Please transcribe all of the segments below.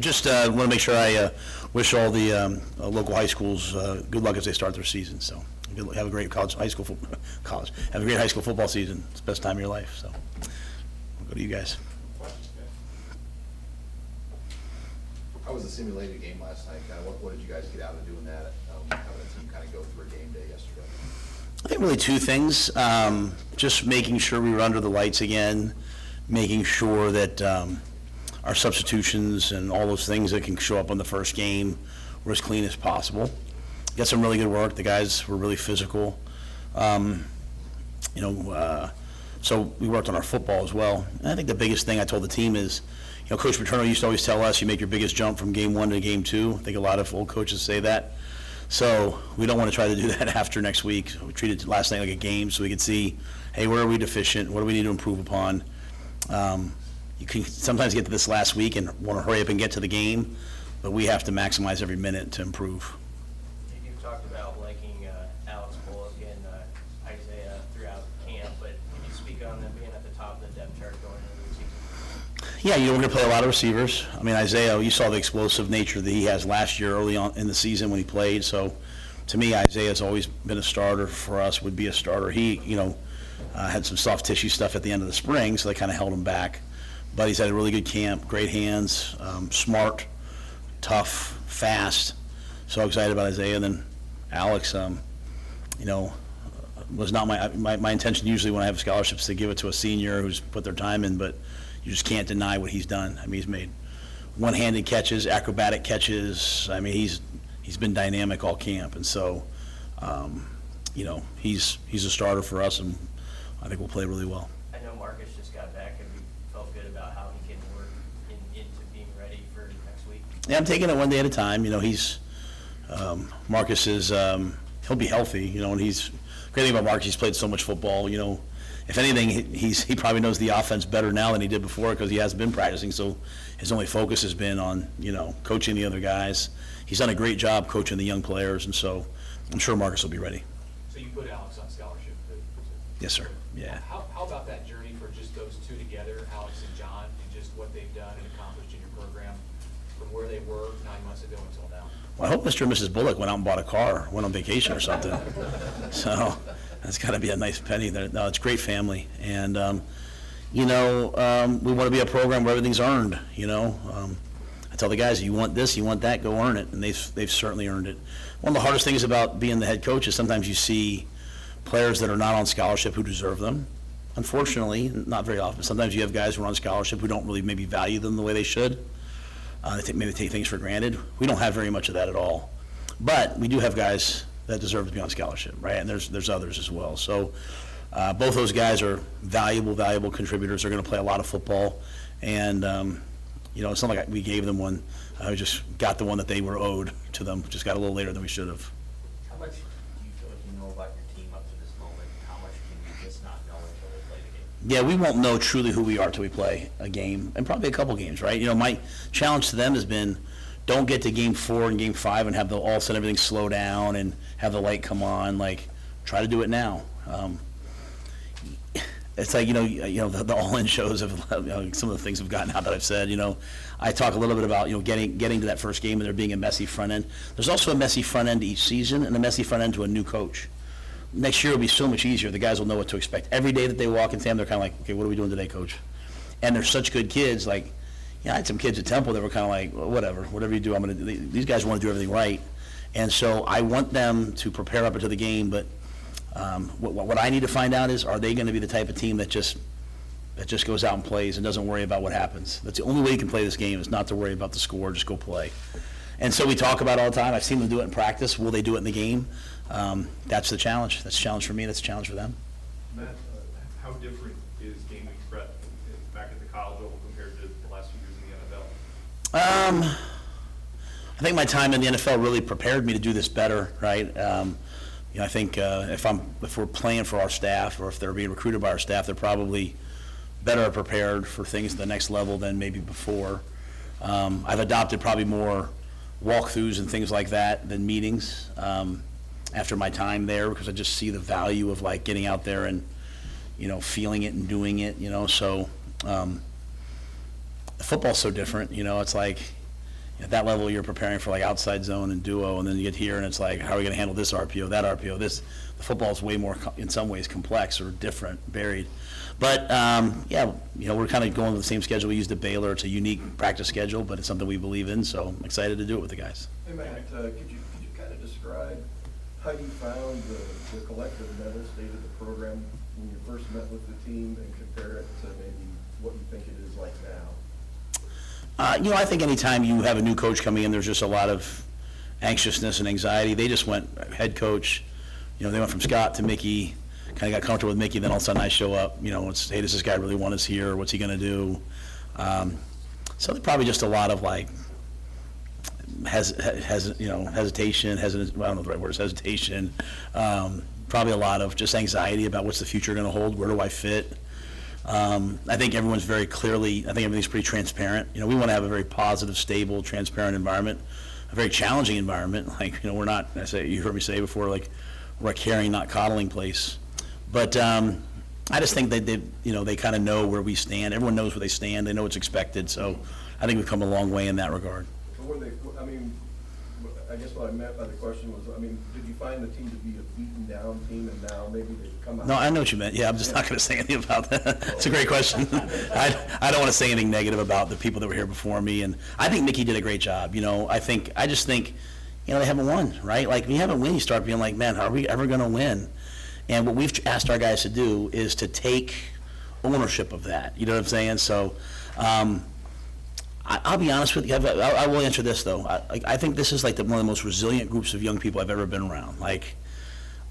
Just want to make sure I wish all the local high schools good luck as they start their season. So have a great have a great high school football season. It's the best time of your life. So we'll go to you guys. How was the simulated game last night? Kind of what did you guys get out of doing that? Having a team kind of go through a game day yesterday. I think really two things. Just making sure we were under the lights again, making sure that our substitutions and all those things that can show up on the first game were as clean as possible. Got some really good work. The guys were really physical. So we worked on our football as well. And I think the biggest thing I told the team is, Coach Paterno used to always tell us, you make your biggest jump from game 1 to game 2. I think a lot of old coaches say that. So we don't want to try to do that after next week. We treated last night like a game so we could see, hey, where are we deficient? What do we need to improve upon? You can sometimes get to this last week and want to hurry up and get to the game, but we have to maximize every minute to improve. You've talked about liking Alex Bullock and Isaiah throughout camp, but can you speak on them being at the top of the depth chart going into the season? Yeah, we're going to play a lot of receivers. I mean, Isaiah, you saw the explosive nature that he has last year early on in the season when he played. So, to me, Isaiah's always been a starter for us, would be a starter. He, had some soft tissue stuff at the end of the spring, so they kind of held him back. But he's had a really good camp, great hands, smart, tough, fast. So excited about Isaiah. And then Alex, was not my intention usually when I have scholarships to give it to a senior who's put their time in, but you just can't deny what he's done. I mean, he's made one-handed catches, acrobatic catches. I mean, he's been dynamic all camp, and so he's a starter for us, and I think we'll play really well. I know Marcus just got back. Have you felt good about how he can work into being ready for next week? Yeah, I'm taking it one day at a time. Marcus is he'll be healthy. And he's great thing about Marcus. He's played so much football. If anything, he probably knows the offense better now than he did before because he hasn't been practicing. So his only focus has been on coaching the other guys. He's done a great job coaching the young players, and so I'm sure Marcus will be ready. So you put Alex on scholarship. Yes, sir. Yeah. How about that journey for just those two together, Alex and John, and just what they've done and accomplished in your program from where they were 9 months ago until now? Well, I hope Mr. and Mrs. Bullock went out and bought a car, went on vacation or something. So that's got to be a nice penny there. No, it's a great family. And, we want to be a program where everything's earned, I tell the guys, you want this, you want that, go earn it. And they've certainly earned it. One of the hardest things about being the head coach is sometimes you see players that are not on scholarship who deserve them. Unfortunately, not very often. Sometimes you have guys who are on scholarship who don't really maybe value them the way they should. Maybe take things for granted. We don't have very much of that at all. But we do have guys that deserve to be on scholarship, right? And there's others as well. So both those guys are valuable contributors. They're going to play a lot of football. And, it's not like we gave them one. We just got the one that they were owed to them. Just got a little later than we should have. How much do you feel like you know about your team up to this moment? How much can you just not know until they play the game? Yeah, we won't know truly who we are till we play a game, and probably a couple games, right? My challenge to them has been, don't get to game 4 and game 5 and have all of a sudden everything slow down and have the light come on. Like, try to do it now. It's like, the all-in shows of some of the things I've gotten out that I've said. I talk a little bit about, getting to that first game and there being a messy front end. There's also a messy front end to each season and a messy front end to a new coach. Next year will be so much easier. The guys will know what to expect. Every day that they walk in Sam, they're kind of like, okay, what are we doing today, coach? And they're such good kids. Like, I had some kids at Temple that were kind of like, well, whatever you do, I'm going to do. These guys want to do everything right. And so I want them to prepare up into the game, but what I need to find out is, are they going to be the type of team that just goes out and plays and doesn't worry about what happens? That's the only way you can play this game is not to worry about the score, just go play. And so we talk about it all the time. I've seen them do it in practice. Will they do it in the game? That's the challenge. That's a challenge for me. That's a challenge for them. Matt, how different is game week prep back at the college level compared to the last few years in the NFL? I think my time in the NFL really prepared me to do this better, right? I think if we're playing for our staff or if they're being recruited by our staff, they're probably better prepared for things at the next level than maybe before. I've adopted probably more walkthroughs and things like that than meetings after my time there, because I just see the value of like getting out there and feeling it and doing it. So football's so different. It's like at that level, you're preparing for like outside zone and duo, and then you get here and it's like, how are we going to handle this RPO, that RPO, this? The football is way more, in some ways, complex or different, varied. But, yeah, we're kind of going with the same schedule we used at Baylor. It's a unique practice schedule, but it's something we believe in, so I'm excited to do it with the guys. Hey, Matt, could you kind of describe how you found the collective mental state of the program when you first met with the team and compare it to maybe what you think it is like now? I think anytime you have a new coach coming in, there's just a lot of anxiousness and anxiety. They just went head coach, they went from Scott to Mickey, kind of got comfortable with Mickey, then all of a sudden I show up, it's, hey, does this guy really want us here? What's he going to do? So there's probably just a lot of like, hesitation, I don't know the right word is hesitation. Probably a lot of just anxiety about what's the future going to hold, where do I fit? I think everyone's very clearly, I think everything's pretty transparent. We want to have a very positive, stable, transparent environment, a very challenging environment. Like, we're not, you heard me say before, like, we're a caring, not coddling place. But I just think that they kind of know where we stand. Everyone knows where they stand. They know what's expected. So I think we've come a long way in that regard. I guess what I meant by the question was, did you find the team to be a beaten down team and now maybe they've come out? No, I know what you meant. Yeah, I'm just not going to say anything about that. It's a great question. I don't want to say anything negative about the people that were here before me. And I think Mickey did a great job. I just think, they haven't won, right? Like, when you haven't won, you start being like, man, are we ever going to win? And what we've asked our guys to do is to take ownership of that. You know what I'm saying? So, I'll be honest with you. I will answer this though. I think this is like one of the most resilient groups of young people I've ever been around. Like,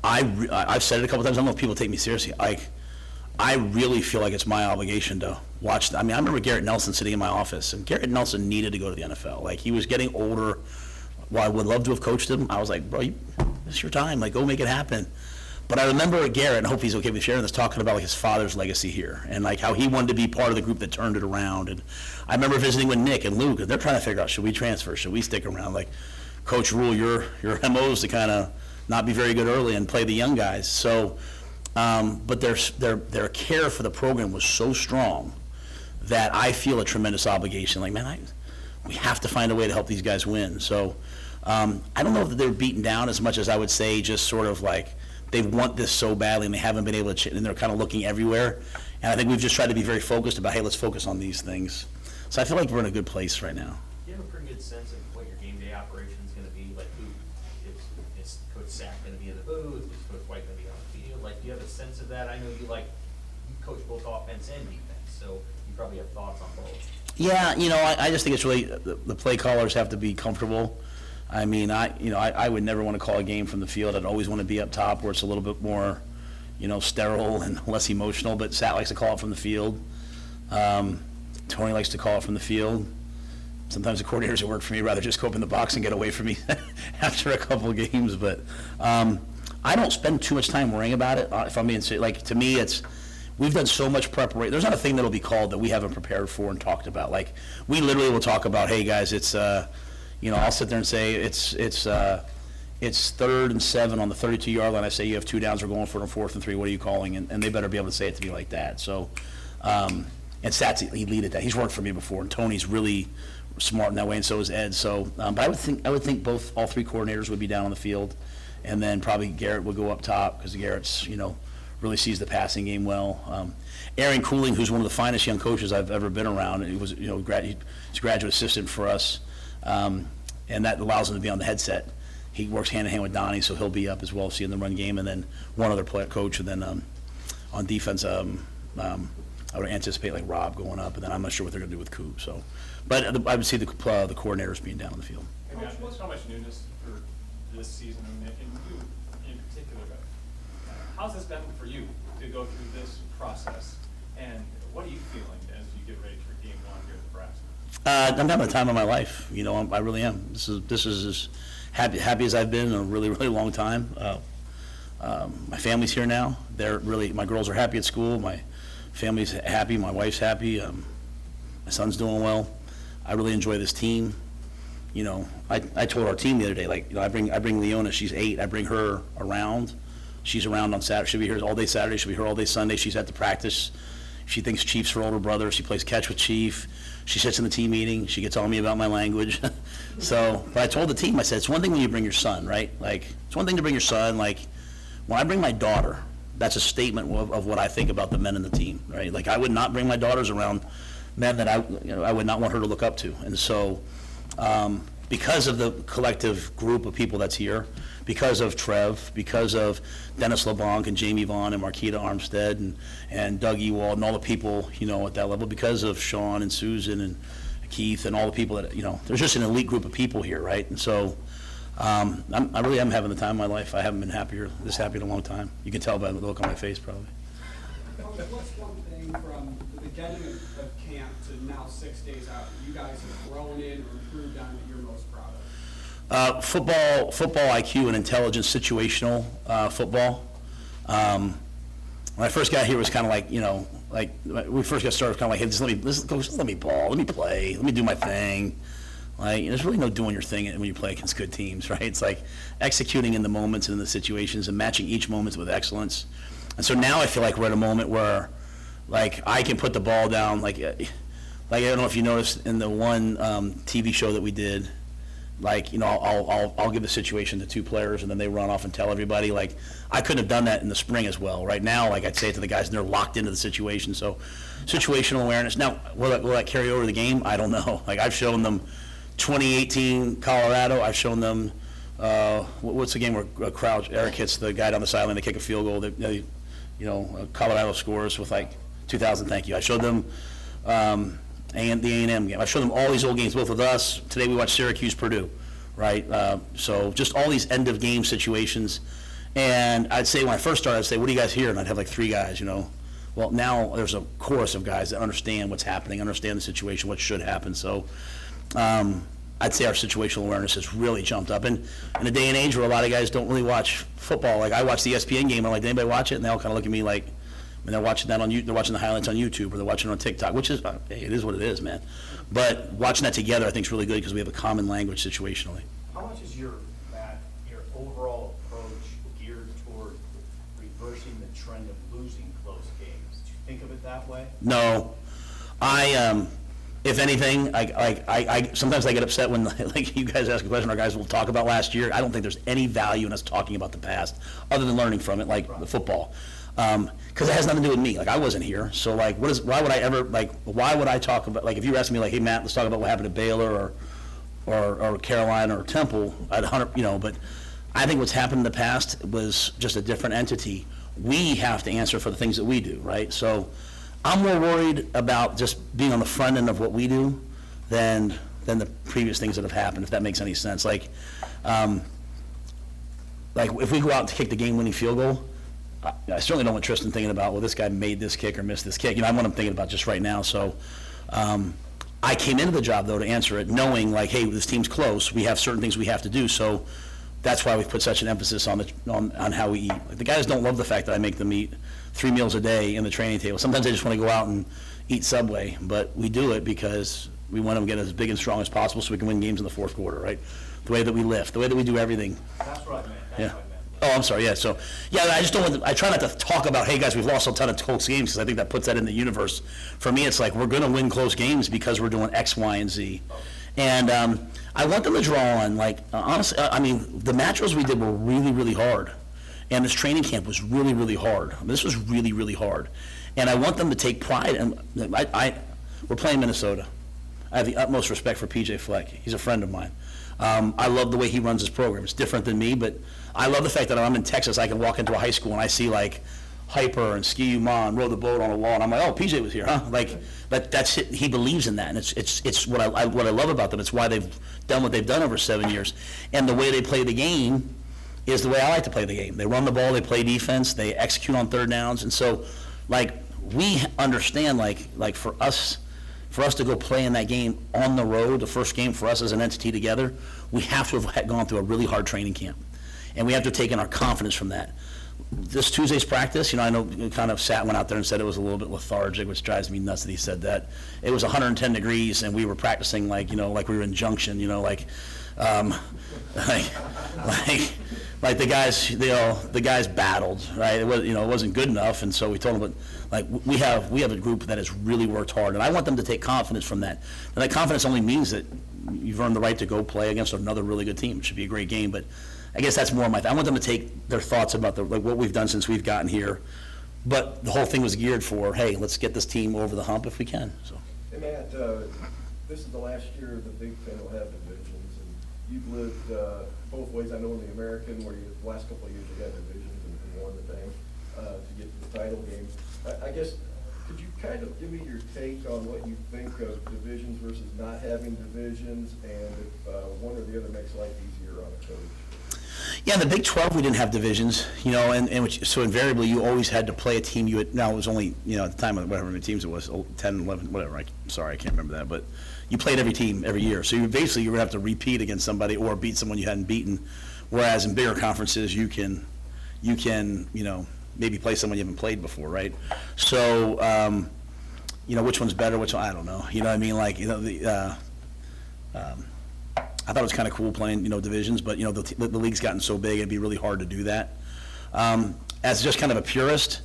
I've said it a couple times. I don't know if people take me seriously. I really feel like it's my obligation to watch. I remember Garrett Nelson sitting in my office, and Garrett Nelson needed to go to the NFL. Like, he was getting older. While I would love to have coached him, I was like, bro, it's your time. Like, go make it happen. But I remember Garrett, and I hope he's okay with sharing this, talking about like his father's legacy here and like how he wanted to be part of the group that turned it around. And I remember visiting with Nick and Luke, and they're trying to figure out, should we transfer? Should we stick around? Like, Coach Rhule, your MO is to kind of not be very good early and play the young guys. So, but their care for the program was so strong that I feel a tremendous obligation. Like, man, we have to find a way to help these guys win. So I don't know if they're beaten down as much as I would say just sort of like, they want this so badly and they haven't been able to, and they're kind of looking everywhere. And I think we've just tried to be very focused about, hey, let's focus on these things. So I feel like we're in a good place right now. Do you have a pretty good sense of what your game day operation is going to be? Like, is Coach Sack going to be in the booth? Is Coach White going to be on the field? Like, do you have a sense of that? I know you coach both offense and defense, so you probably have thoughts on both. Yeah, I just think it's really, the play callers have to be comfortable. I would never want to call a game from the field. I'd always want to be up top where it's a little bit more, sterile and less emotional. But Sat likes to call it from the field. Tony likes to call it from the field. Sometimes the coordinators that work for me rather just go up in the box and get away from me after a couple of games. But I don't spend too much time worrying about it. If I'm being serious, like, to me, we've done so much preparation. There's not a thing that'll be called that we haven't prepared for and talked about. Like, we literally will talk about, hey guys, it's I'll sit there and say it's 3rd and 7 on the 32-yard line. I say you have 2 downs. We're going for it on 4th and 3. What are you calling? And they better be able to say it to me like that. So, and Sats, he lead at that. He's worked for me before, and Tony's really smart in that way, and so is Ed. So, but I would think all 3 coordinators would be down on the field, and then probably Garrett would go up top because Garrett's really sees the passing game well. Aaron Cooling, who's one of the finest young coaches I've ever been around, he was he's a graduate assistant for us. And that allows him to be on the headset. He works hand in hand with Donnie, so he'll be up as well, seeing the run game, and then one other player coach, and then on defense, I would anticipate like Rob going up, and then I'm not sure what they're going to do with Coop. So, but I would see the coordinators being down on the field. Hey, Matt, there's so much newness for this season, and you in particular. How's this been for you to go through this process, and what are you feeling as you get ready for Game 1 here at Nebraska? I'm having the time of my life. I really am. This is as happy as I've been in a really, really long time. My family's here now. My girls are happy at school. My family's happy. My wife's happy. My son's doing well. I really enjoy this team. I told our team the other day, like, I bring Leona. She's 8. I bring her around. She's around on Saturday. She'll be here all day Saturday. She'll be here all day Sunday. She's at the practice. She thinks Chief's her older brother. She plays catch with Chief. She sits in the team meeting. She gets on me about my language. So, but I told the team, I said, it's one thing when you bring your son, right? Like, it's one thing to bring your son. Like, when I bring my daughter, that's a statement of what I think about the men in the team, right? Like, I would not bring my daughters around men that I would not want her to look up to. And so, because of the collective group of people that's here, because of Trev, because of Dennis LeBlanc and Jamie Vaughn and Marquita Armstead and Doug Ewald and all the people, at that level, because of Sean and Susan and Keith and all the people that, there's just an elite group of people here, right? And so I really am having the time of my life. I haven't been this happy in a long time. You can tell by the look on my face, probably. Coach, what's one thing from the beginning of camp to now 6 days out that you guys have grown in or improved on that you're most proud of? Football IQ and intelligence, situational football. When I first got here, it was kind of like, when we first got started, kind of like, hey, just let me ball, let me play, let me do my thing. Like, there's really no doing your thing when you play against good teams, right? It's like executing in the moments and in the situations and matching each moment with excellence. And so now I feel like we're at a moment where, like, I can put the ball down. Like I don't know if you noticed in the one TV show that we did, like, I'll give the situation to two players and then they run off and tell everybody. Like, I couldn't have done that in the spring as well. Right now, like, I'd say it to the guys and they're locked into the situation. So situational awareness. Now, will that carry over the game? I don't know. Like, I've shown them 2018 Colorado. I've shown them, what's the game where Crouch, Eric hits the guy down the sideline, they kick a field goal. Colorado scores with like 2,000, thank you. I showed them and the A&M game. I showed them all these old games, both with us. Today we watched Syracuse, Purdue, right? So just all these end of game situations. And I'd say when I first started, I'd say, what do you guys hear? And I'd have like three guys, Well, now there's a chorus of guys that understand what's happening, understand the situation, what should happen. So I'd say our situational awareness has really jumped up. And in a day and age where a lot of guys don't really watch football, like I watch the ESPN game, and I'm like, did anybody watch it? And they all kind of look at me like, they're watching that they're watching the highlights on YouTube or they're watching it on TikTok, which is, hey, it is what it is, man. But watching that together, I think is really good because we have a common language situationally. How much is your overall approach geared toward reversing the trend of losing close games? Do you think of it that way? No, if anything, I sometimes I get upset when like you guys ask a question, our guys will talk about last year. I don't think there's any value in us talking about the past other than learning from it, like the football. Because it has nothing to do with me. Like, I wasn't here, so like, why would I talk about, like, if you were asking me, like, hey Matt, let's talk about what happened at Baylor or Carolina or Temple, I'd 100, but I think what's happened in the past was just a different entity. We have to answer for the things that we do, right? So I'm more worried about just being on the front end of what we do than the previous things that have happened, if that makes any sense. Like if we go out to kick the game-winning field goal, I certainly don't want Tristan thinking about, well, this guy made this kick or missed this kick. I want him thinking about just right now. So I came into the job, though, to answer it, knowing, like, hey, this team's close. We have certain things we have to do. So that's why we've put such an emphasis on how we eat. Like, the guys don't love the fact that I make them eat 3 meals a day in the training table. Sometimes they just want to go out and eat Subway. But we do it because we want them to get as big and strong as possible so we can win games in the fourth quarter, right? The way that we lift, the way that we do everything. That's what I meant. That's Yeah. what I meant. Oh, I'm sorry, yeah, so, yeah, I just don't want I try not to talk about, hey, guys, we've lost a ton of close games, because I think that puts that in the universe. For me, it's like, we're gonna win close games because we're doing X, Y, and Z. And I want them to draw on, like, honestly, I mean, the matchups we did were really, really hard. And this training camp was really, really hard. This was really, really hard. And I want them to take pride, and we're playing Minnesota. I have the utmost respect for PJ Fleck. He's a friend of mine. I love the way he runs his program. It's different than me, but I love the fact that I'm in Texas, I can walk into a high school and I see like Hyper and Ski Uman row the boat on a wall, and I'm like, oh, PJ was here, huh? Like, that's it. He believes in that, and it's what I love about them. It's why they've done what they've done over 7 years, and the way they play the game is the way I like to play the game. They run the ball, they play defense, they execute on third downs, and so like we understand like for us to go play in that game on the road, the first game for us as an entity together, we have to have gone through a really hard training camp. And we have to take in our confidence from that. This Tuesday's practice, I know kind of went out there and said it was a little bit lethargic, which drives me nuts that he said that. It was 110 degrees and we were practicing like we were in Junction, like the guys battled, right? It was, it wasn't good enough, and so we told them, but like we have a group that has really worked hard, and I want them to take confidence from that. And that confidence only means that you've earned the right to go play against another really good team. It should be a great game, but I guess that's more I want them to take their thoughts about what we've done since we've gotten here. But the whole thing was geared for, hey, let's get this team over the hump if we can. So. Hey, Matt, this is the last year the Big Ten will have divisions, and you've lived both ways. I know in the American, where the last couple of years you had divisions and won the thing to get to the title game. I guess, could you kind of give me your take on what you think of divisions versus not having divisions, and if one or the other makes life easier on a coach? Yeah, in the Big 12, we didn't have divisions, so invariably you always had to play a team now it was only, at the time, whatever many teams it was, 10, 11, whatever, sorry, I can't remember that, but you played every team every year. So you would have to repeat against somebody or beat someone you hadn't beaten, whereas in bigger conferences, you can, maybe play someone you haven't played before, right? So, which one's better, I don't know, you know what I mean? Like, I thought it was kind of cool playing, divisions, but, the league's gotten so big, it'd be really hard to do that. As just kind of a purist,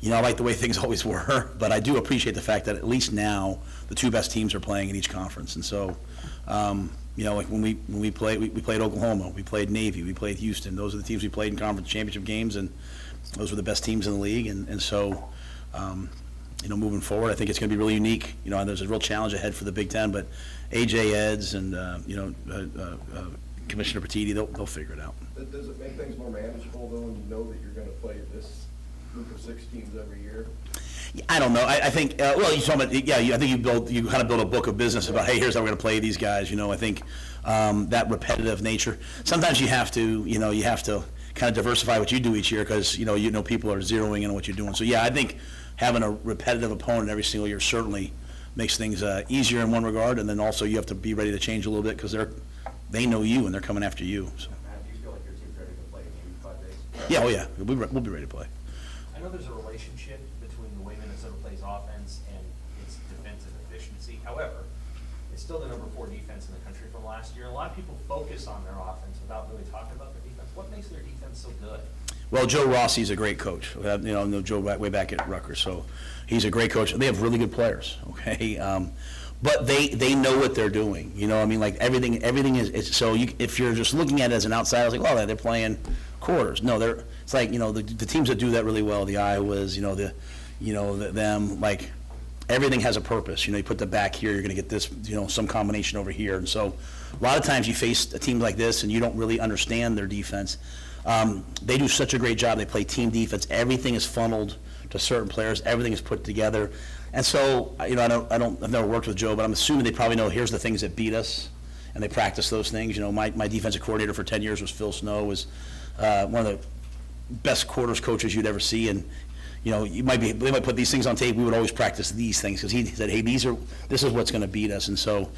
I like the way things always were, but I do appreciate the fact that at least now the two best teams are playing in each conference. And so, like when we played Oklahoma, we played Navy, we played Houston. Those are the teams we played in conference championship games, and those were the best teams in the league. And so, moving forward, I think it's going to be really unique. There's a real challenge ahead for the Big Ten, but AJ Eds and, Commissioner Petiti, they'll figure it out. Does it make things more manageable, though, when you know that you're going to play this group of 6 teams every year? I don't know. I think, you're talking about, I think you kind of build a book of business about, hey, here's how we're going to play these guys. I think that repetitive nature. Sometimes you have to kind of diversify what you do each year because, people are zeroing in on what you're doing. So, I think having a repetitive opponent every single year certainly makes things easier in one regard, and then also you have to be ready to change a little bit because they know you and they're coming after you. So. Matt, do you feel like your team's ready to play a game in 5 days? Yeah, we'll be ready to play. I know there's a relationship between the way Minnesota plays offense and its defensive efficiency. However, it's still the number 4 defense in the country from last year. A lot of people focus on their offense without really talking about their defense. What makes their defense so good? Well, Joe Rossi's a great coach. I know Joe way back at Rutgers, so he's a great coach. They have really good players, okay? But they know what they're doing. Like everything is so. If you're just looking at it as an outsider, it's like, well, they're playing quarters. No, it's like the teams that do that really well, the Iowas, them, like everything has a purpose. You put the back here, you're going to get this, some combination over here, and so a lot of times you face a team like this and you don't really understand their defense. They do such a great job. They play team defense. Everything is funneled to certain players. Everything is put together. And so, I've never worked with Joe, but I'm assuming they probably know here's the things that beat us, and they practice those things. My defensive coordinator for 10 years was Phil Snow, was one of the best quarters coaches you'd ever see. And, they might put these things on tape. We would always practice these things because he said, hey, this is what's going to beat us. And so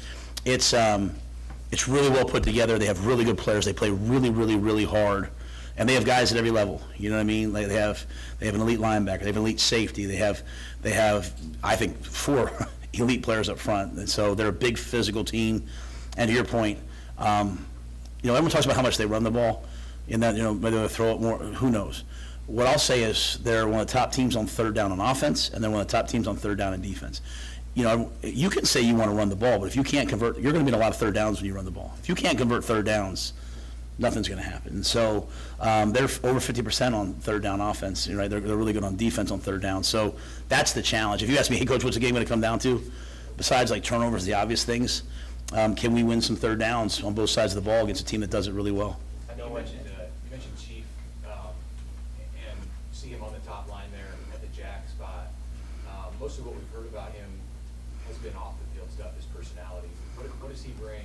it's really well put together. They have really good players. They play really, really, really hard. And they have guys at every level. You know what I mean? Like they have an elite linebacker. They have an elite safety. They have I think 4 elite players up front. And so they're a big physical team. And to your point, everyone talks about how much they run the ball, and that whether they throw it more, who knows? What I'll say is they're one of the top teams on third down on offense, and they're one of the top teams on third down in defense. You can say you want to run the ball, but if you can't convert, you're going to be in a lot of third downs when you run the ball. If you can't convert third downs, nothing's going to happen. So they're over 50% on third down offense. Right? They're really good on defense on third down. So that's the challenge. If you ask me, hey, Coach, what's the game going to come down to? Besides like turnovers, the obvious things, can we win some third downs on both sides of the ball against a team that does it really well? I know you mentioned Chief, and see him on the top line there at the jack spot. Most of what we've heard about him has been off the field stuff, his personality. What does he bring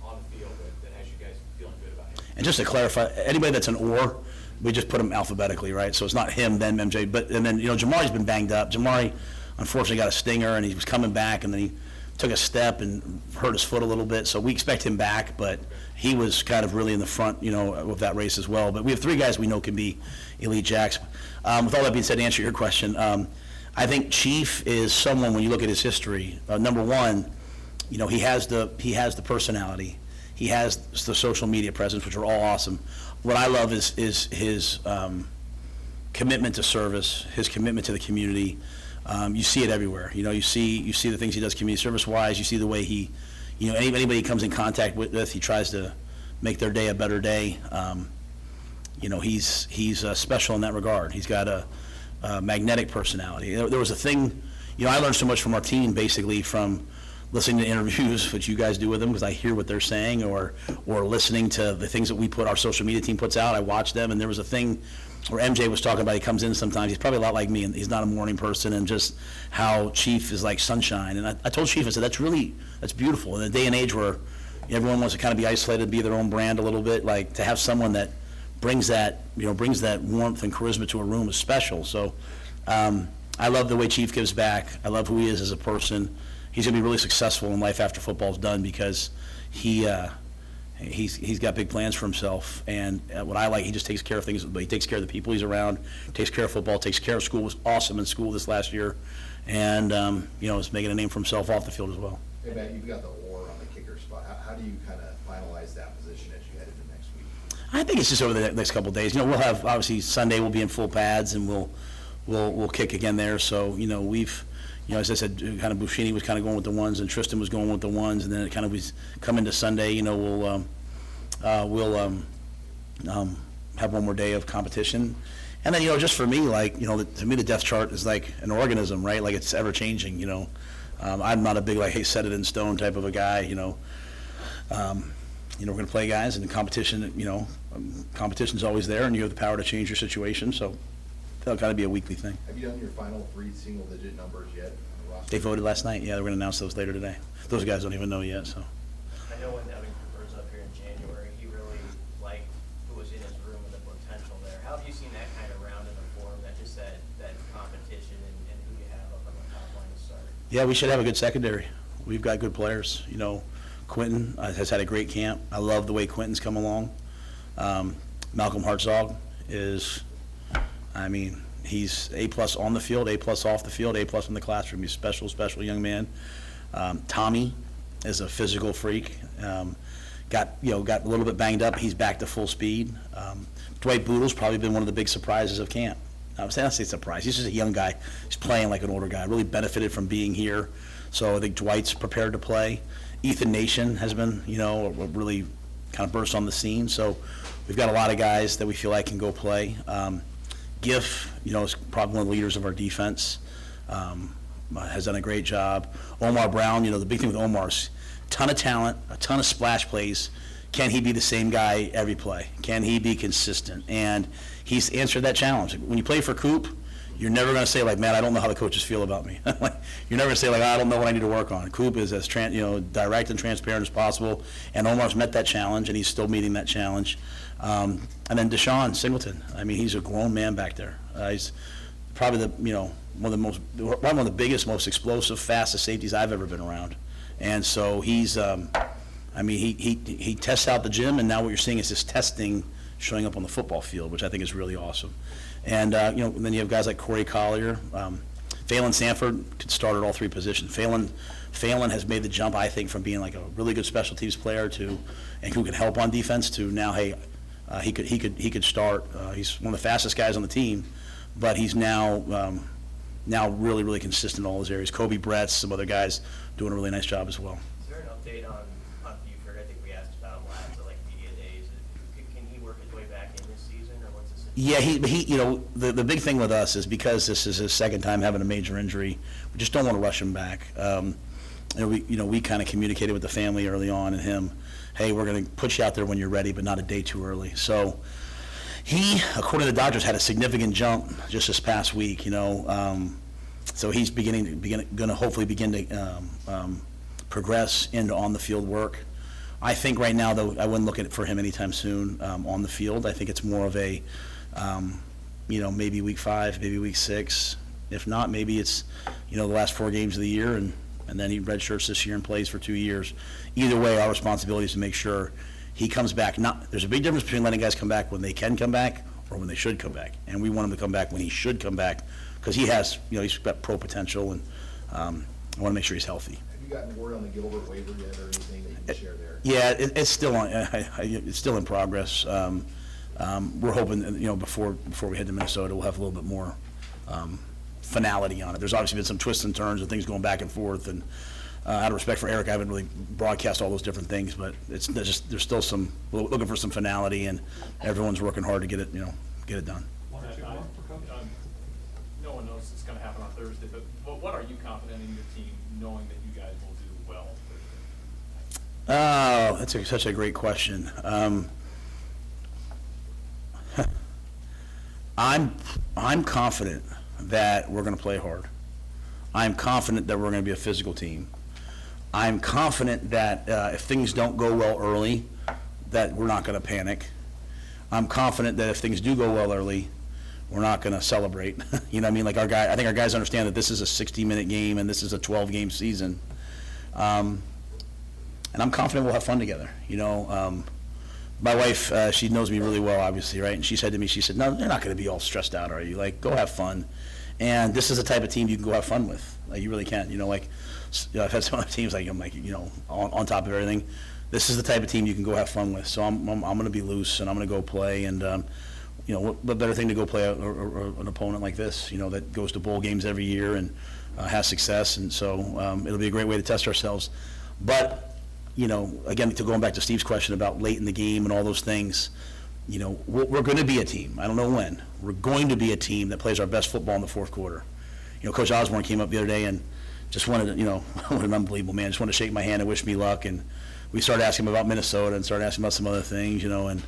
on the field that has you guys feeling good about him? And just to clarify, anybody that's an or, we just put them alphabetically, right? So it's not him, then MJ, and then Jamari's been banged up. Jamari unfortunately got a stinger, and he was coming back, and then he took a step and hurt his foot a little bit. So we expect him back, but he was kind of really in the front, of that race as well. But we have 3 guys we know can be elite jacks. With all that being said, to answer your question, I think Chief is someone, when you look at his history, number one, he has the personality. He has the social media presence, which are all awesome. What I love is his commitment to service, his commitment to the community. You see it everywhere. You see the things he does community service-wise. You see the way he, anybody he comes in contact with, he tries to make their day a better day. He's special in that regard. He's got a magnetic personality. There was a thing, I learned so much from our team, basically, from listening to interviews, which you guys do with them, because I hear what they're saying, or listening to the things that our social media team puts out. I watch them, and there was a thing where MJ was talking about, he comes in sometimes, he's probably a lot like me, and he's not a morning person, and just how Chief is like sunshine. And I told Chief, I said, that's beautiful. In a day and age where everyone wants to kind of be isolated, be their own brand a little bit, like to have someone that brings that warmth and charisma to a room is special. So I love the way Chief gives back. I love who he is as a person. He's going to be really successful in life after football's done, because he's got big plans for himself. And what I like, he just takes care of things, but he takes care of the people he's around, takes care of football, takes care of school. Was awesome in school this last year, and is making a name for himself off the field as well. Hey, Matt, you've got the oar on the kicker spot. How do you kind of finalize that position as you head into next week? I think it's just over the next couple of days. We'll have, obviously, Sunday we'll be in full pads, and we'll kick again there. So, we've, as I said, kind of Buschini was kind of going with the ones, and Tristan was going with the ones, and then it kind of was coming to Sunday. We'll have one more day of competition, and then just for me, to me the depth chart is like an organism, right? Like it's ever changing. I'm not a big hey, set it in stone type of a guy. We're going to play guys, and the competition. Competition's always there, and you have the power to change your situation. So that'll kind of be a weekly thing. Have you done your final 3 single-digit numbers yet on the roster? They voted last night. Yeah, they're going to announce those later today. Those guys don't even know yet. So. I know when Evan Cooper was up here in January, he really liked who was in his room and the potential there. How have you seen that kind of round in the form, that competition and who you have up on the top line to start? Yeah, we should have a good secondary. We've got good players. Quentin has had a great camp. I love the way Quentin's come along. Malcolm Hartzog is, he's A+ on the field, A+ off the field, A+ in the classroom. He's a special young man. Tommy is a physical freak. Got a little bit banged up. He's back to full speed. Dwight Boodle's probably been one of the big surprises of camp. I would say surprise. He's just a young guy. He's playing like an older guy. Really benefited from being here. So I think Dwight's prepared to play. Ethan Nation has been, really kind of burst on the scene. So we've got a lot of guys that we feel like can go play. Giff, is probably one of the leaders of our defense. Has done a great job. Omar Brown, the big thing with Omar is a ton of talent, a ton of splash plays. Can he be the same guy every play? Can he be consistent? And he's answered that challenge. When you play for Coop, you're never going to say, man, I don't know how the coaches feel about me. You're never going to say, I don't know what I need to work on. Coop is as direct and transparent as possible, and Omar's met that challenge, and he's still meeting that challenge. And then Deshaun Singleton. He's a grown man back there. He's probably one of the biggest, most explosive, fastest safeties I've ever been around. And so he's, he tests out the gym, and now what you're seeing is his testing showing up on the football field, which I think is really awesome. And, then you have guys like Corey Collier. Phelan Sanford could start at all 3 positions. Phelan has made the jump, I think, from being like a really good special teams player and who can help on defense to now, hey, he could start. He's one of the fastest guys on the team, but he's now really, really consistent in all those areas. Kobe Bretz, some other guys doing a really nice job as well. Is there an update on Buford? I think we asked about him last at media days. Can he work his way back in this season, or what's the situation? Yeah, the big thing with us is because this is his second time having a major injury, we just don't want to rush him back. We kind of communicated with the family early on and him, hey, we're going to put you out there when you're ready, but not a day too early. So he, according to the doctors, had a significant jump just this past week. So he's going to hopefully begin to progress into on the field work. I think right now, though, I wouldn't look at it for him anytime soon on the field. I think it's more of a, maybe week 5, maybe week 6. If not, maybe it's, the last 4 games of the year, and then he redshirts this year and plays for 2 years. Either way, our responsibility is to make sure he comes back. There's a big difference between letting guys come back when they can come back or when they should come back. And we want him to come back when he should come back, because he has, he's got pro potential, and I want to make sure he's healthy. Have you gotten word on the Gilbert waiver yet or anything that you can share there? Yeah, it's still on, it's still in progress. We're hoping, that, before we head to Minnesota, we'll have a little bit more finality on it. There's obviously been some twists and turns and things going back and forth, and out of respect for Eric, I haven't really broadcast all those different things, but there's still some, we're looking for some finality, and everyone's working hard to get it done. No one knows it's gonna happen on Thursday, but what are you confident in your team, knowing that you guys will do well Thursday? Oh, that's such a great question. I'm confident that we're going to play hard. I'm confident that we're going to be a physical team. I'm confident that if things don't go well early, that we're not going to panic. I'm confident that if things do go well early, we're not going to celebrate. You know what I mean? Like I think our guys understand that this is a 60-minute game and this is a 12-game season. And I'm confident we'll have fun together. My wife, she knows me really well, obviously, right? And she said to me, no, you're not going to be all stressed out, are you? Like, go have fun. And this is the type of team you can go have fun with. Like, you really can. I've had some other teams, on top of everything. This is the type of team you can go have fun with. So I'm going to be loose, and I'm going to go play. And, what better thing to go play an opponent like this, that goes to bowl games every year and has success. And so it'll be a great way to test ourselves. But, again, going back to Steve's question about late in the game and all those things, we're going to be a team. I don't know when. We're going to be a team that plays our best football in the fourth quarter. Coach Osborne came up the other day and just wanted to, what an unbelievable man, just wanted to shake my hand and wish me luck. And we started asking him about Minnesota and started asking about some other things, and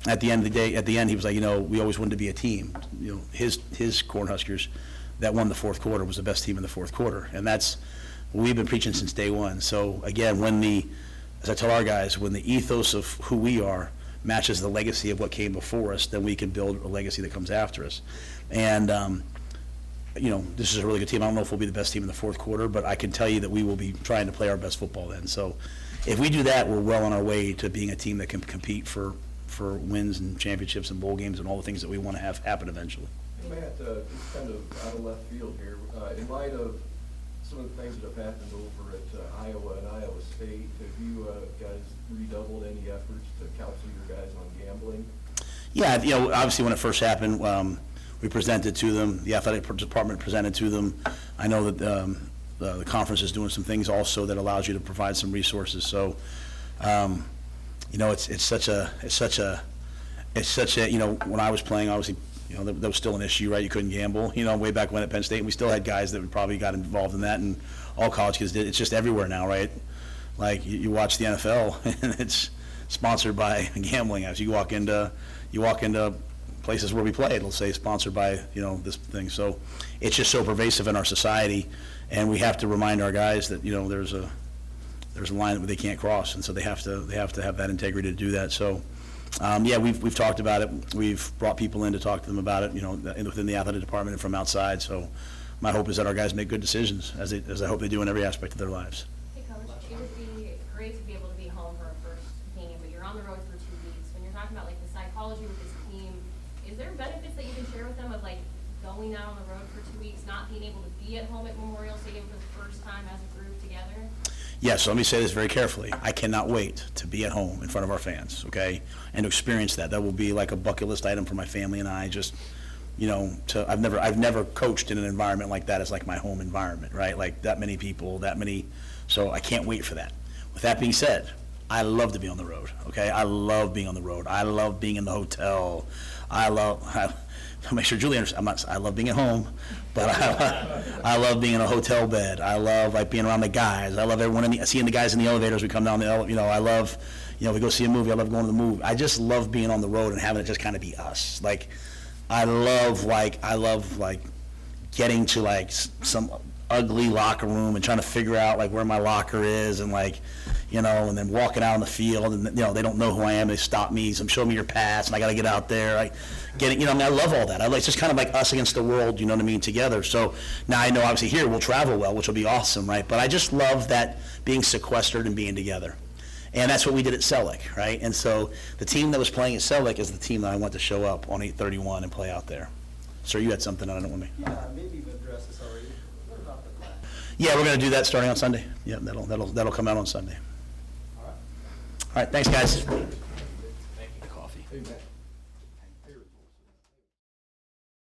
at the end of the day, he was like, we always wanted to be a team. His Cornhuskers that won the fourth quarter was the best team in the fourth quarter. And that's what we've been preaching since day one. So again, as I tell our guys, when the ethos of who we are matches the legacy of what came before us, then we can build a legacy that comes after us. And, this is a really good team. I don't know if we'll be the best team in the fourth quarter, but I can tell you that we will be trying to play our best football then. So if we do that, we're well on our way to being a team that can compete for wins and championships and bowl games and all the things that we want to have happen eventually. Hey, Matt, just kind of out of left field here, in light of some of the things that have happened over at Iowa and Iowa State, have you guys redoubled any efforts to counsel your guys on gambling? Yeah, obviously when it first happened, we presented to them, the athletic department presented to them. I know that the conference is doing some things also that allows you to provide some resources. So, it's such a, when I was playing, obviously, that was still an issue, right? You couldn't gamble, way back when at Penn State. And we still had guys that probably got involved in that, and all college kids did. It's just everywhere now, right? Like you watch the NFL, and it's sponsored by gambling. As you walk into places where we play, it'll say sponsored by this thing. So it's just so pervasive in our society, and we have to remind our guys that there's a line that they can't cross, and so they have to have that integrity to do that. So. We've talked about it. We've brought people in to talk to them about it, within the athletic department and from outside. So my hope is that our guys make good decisions, as I hope they do in every aspect of their lives. Hey, Coach, it would be great to be able to be home for a first game, but you're on the road for 2 weeks. When you're talking about, the psychology with this team, is there benefits that you can share with them of, going out on the road for 2 weeks, not being able to be at home at Memorial Stadium for the first time as a group together? Yes, so let me say this very carefully. I cannot wait to be at home in front of our fans, okay, and to experience that. That will be like a bucket list item for my family and I. Just, I've never coached in an environment like that as like my home environment, right? Like that many people, so I can't wait for that. With that being said, I love to be on the road, okay? I love being on the road. I love being in the hotel. I'll make sure Julie understands. I love being at home, but I love being in a hotel bed. I love being around the guys. I love everyone seeing the guys in the elevators. We come down the elevator. I love, we go see a movie. I love going to the movie. I just love being on the road and having it just kind of be us. I love getting to some ugly locker room and trying to figure out where my locker is and and then walking out on the field and they don't know who I am. They stop me. So show me your pass and I got to get out there. I love all that. It's just kind of like us against the world, together. So now I know obviously here we'll travel well, which will be awesome, right? But I just love that being sequestered and being together. And that's what we did at Selleck, right? And so the team that was playing at Selleck is the team that I want to show up on 8/31 and play out there. Sir, you had something I don't want me. Yeah, maybe you've addressed this already. What about the class? Yeah, we're going to do that starting on Sunday. Yeah, that'll come out on Sunday. All right. All right, thanks, guys. Thank you. Coffee. Hey, Matt.